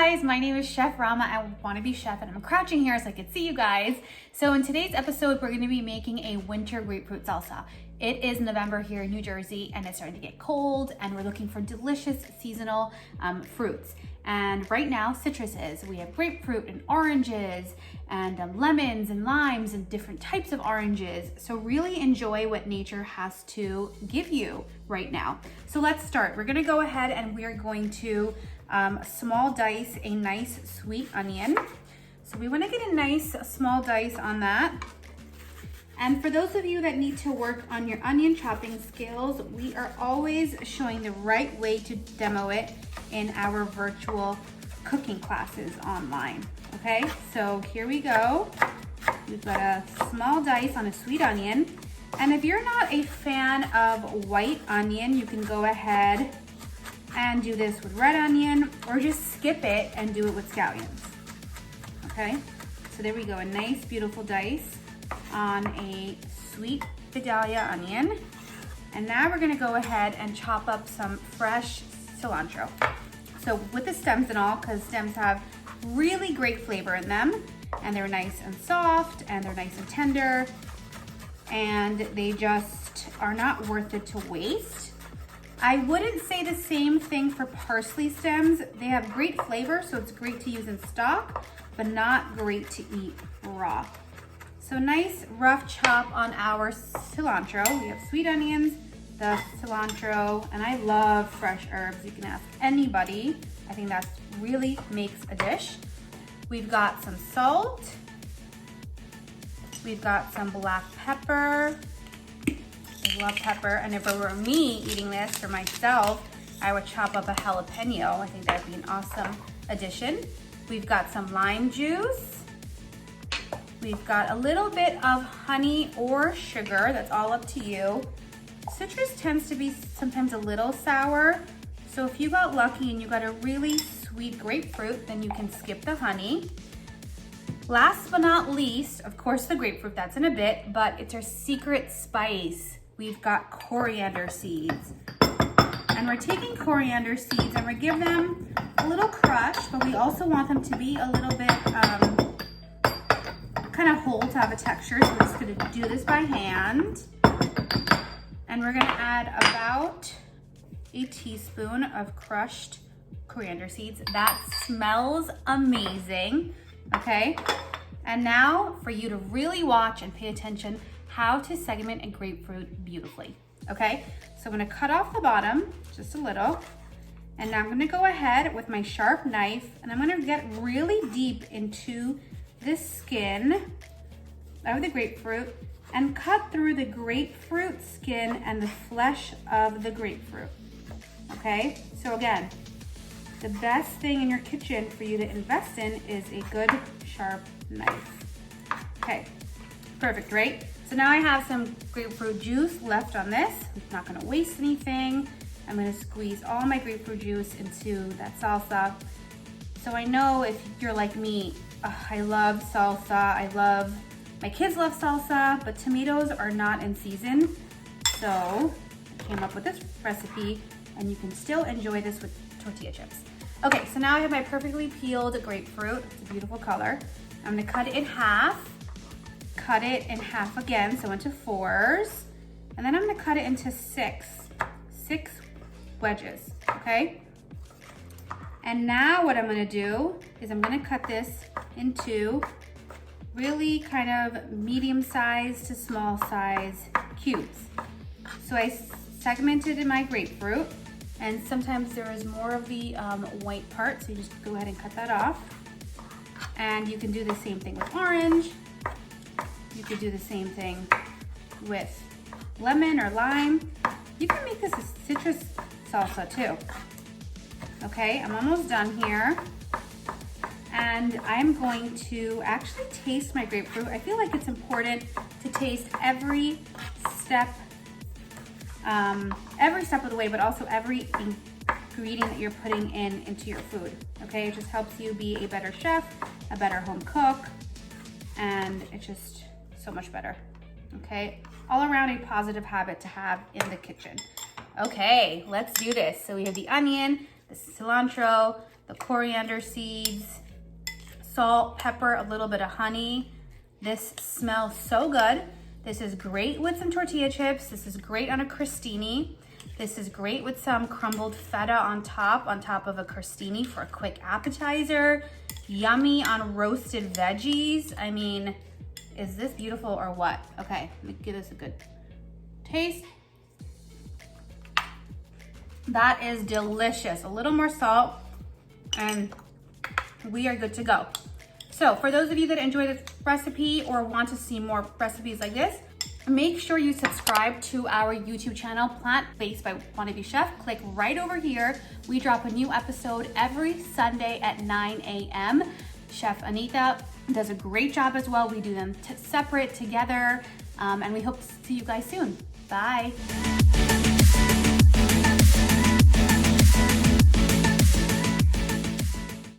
guys, my name is Chef Rama. I WannaBee Chef and I'm crouching here so I can see you guys. So in today's episode, we're gonna be making a winter grapefruit salsa. It is November here in New Jersey and it's starting to get cold and we're looking for delicious seasonal fruits. And right now, citruses. We have grapefruit and oranges and lemons and limes and different types of oranges. So really enjoy what nature has to give you right now. So let's start. We're gonna go ahead and we're going to small dice a nice sweet onion. So we wanna get a nice small dice on that. And for those of you that need to work on your onion chopping skills, we are always showing the right way to demo it in our virtual cooking classes online, okay? So here we go. We've got a small dice on a sweet onion. And if you're not a fan of white onion, you can go ahead and do this with red onion or just skip it and do it with scallions, okay? So there we go, a nice beautiful dice on a sweet Vidalia onion. And now we're gonna go ahead and chop up some fresh cilantro. So with the stems and all, because stems have really great flavor in them and they're nice and soft and they're nice and tender and they just are not worth it to waste. I wouldn't say the same thing for parsley stems. They have great flavor, so it's great to use in stock, but not great to eat raw. So nice rough chop on our cilantro. We have sweet onions, the cilantro, and I love fresh herbs. You can ask anybody. I think that really makes a dish. We've got some salt. We've got some black pepper. I love pepper, and if it were me eating this for myself, I would chop up a jalapeno. I think that'd be an awesome addition. We've got some lime juice. We've got a little bit of honey or sugar, that's all up to you. Citrus tends to be sometimes a little sour, so if you got lucky and you got a really sweet grapefruit, then you can skip the honey. Last but not least, of course the grapefruit, that's in a bit, but it's our secret spice. We've got coriander seeds. And we're taking coriander seeds and we give them a little crush, but we also want them to be a little bit, kind of whole to have a texture. So we're just gonna do this by hand. And we're gonna add about a teaspoon of crushed coriander seeds. That smells amazing, okay? And now for you to really watch and pay attention how to segment a grapefruit beautifully, okay? So I'm gonna cut off the bottom, just a little. And now I'm gonna go ahead with my sharp knife and I'm gonna get really deep into this skin of the grapefruit and cut through the grapefruit skin and the flesh of the grapefruit, okay? So again, the best thing in your kitchen for you to invest in is a good sharp knife. Okay, perfect, right? So now I have some grapefruit juice left on this. I'm not gonna waste anything. I'm gonna squeeze all my grapefruit juice into that salsa. So I know if you're like me, I love salsa, my kids love salsa, but tomatoes are not in season. So I came up with this recipe and you can still enjoy this with tortilla chips. Okay, so now I have my perfectly peeled grapefruit. It's a beautiful color. I'm gonna cut it in half again, so into fours. And then I'm gonna cut it into six wedges, okay? And now what I'm gonna do is I'm gonna cut this into really kind of medium size to small size cubes. So I segmented in my grapefruit and sometimes there is more of the white part, so you just go ahead and cut that off. And you can do the same thing with orange. You could do the same thing with lemon or lime. You can make this a citrus salsa too. Okay, I'm almost done here. And I'm going to actually taste my grapefruit. I feel like it's important to taste every step of the way, but also every ingredient that you're putting into your food, okay? It just helps you be a better chef, a better home cook, and it's just so much better, okay? All around a positive habit to have in the kitchen. Okay, let's do this. So we have the onion, the cilantro, the coriander seeds, salt, pepper, a little bit of honey. This smells so good. This is great with some tortilla chips. This is great on a crostini. This is great with some crumbled feta on top of a crostini for a quick appetizer. Yummy on roasted veggies. I mean, is this beautiful or what? Okay, let me give this a good taste. That is delicious. A little more salt and we are good to go. So for those of you that enjoy this recipe or want to see more recipes like this, make sure you subscribe to our YouTube channel, Plant-Based by WannaBee Chef. Click right over here. We drop a new episode every Sunday at 9 a.m. Chef Anita does a great job as well. We do them separate together, and we hope to see you guys soon. Bye.